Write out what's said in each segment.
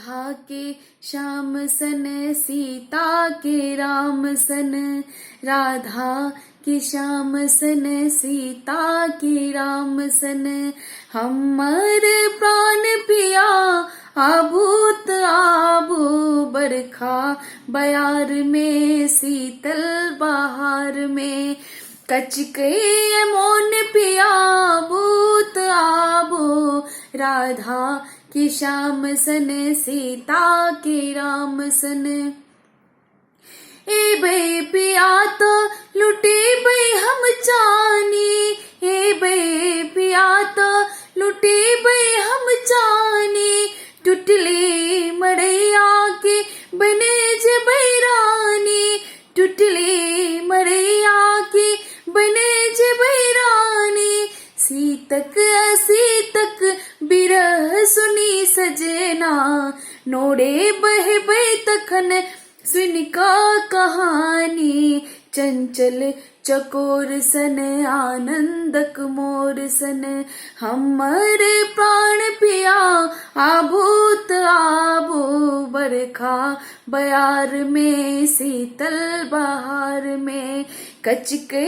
राधा के श्याम सन, सीता के राम सन। राधा के श्याम सन, सीता के राम सन। हमर प्राण पिया आभूत आबू, बरखा बयार में शीतल बहार में। कचके मोन पिया भूत आबो, राधा की श्याम सन, सीता के राम सन। ए बे पिया तो लुटे बे हम जानी, ए बे पिया तो लुटे बे हम जानी। टुटले मड़ैया के बने जे बैरानी, टुटले मड़ैया के बने जे बैरानी। सीतक असीतक बिरह सुनी सजना, नोड़े बह बह तखन सुन का कहानी। चंचल चकोर सन, आनंदक मोर सन। हमर प्राण पिया आभूत आबो, बरखा बयार में शीतल बहार में। कचके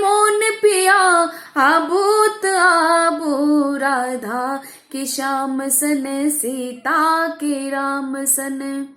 मोन पिया आभूत आबो, राधा की श्याम सन, सीता के राम सन।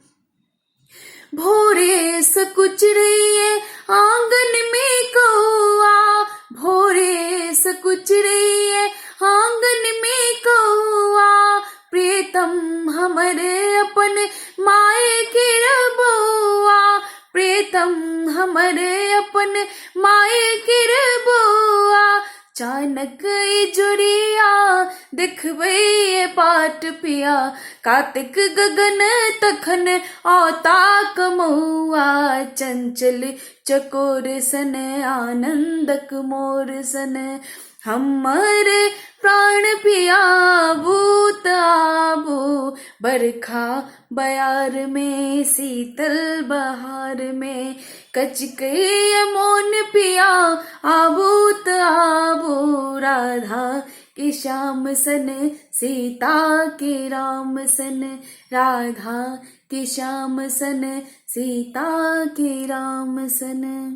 भोरे सकुच रहिए आंगन में कौआ, भोरे सकुच रहिए आंगन में कौआ। प्रीतम हमरे अपन माए के रबुआ, प्रीतम हमरे अपन माए के रबुआ। चानक जुड़िया दिखबे पाट पिया, कार्तिक गगन तखन औता कमौआ। चंचल चकोर सन, आनंदक मोर सन। हमर प्राण पिया भूत आबो, बरखा बयार में शीतल बहार में। कचके मोन पिया आभूत आबो, राधा के श्याम सन, सीता के राम सन। राधा के श्याम सन, सीता के राम सन।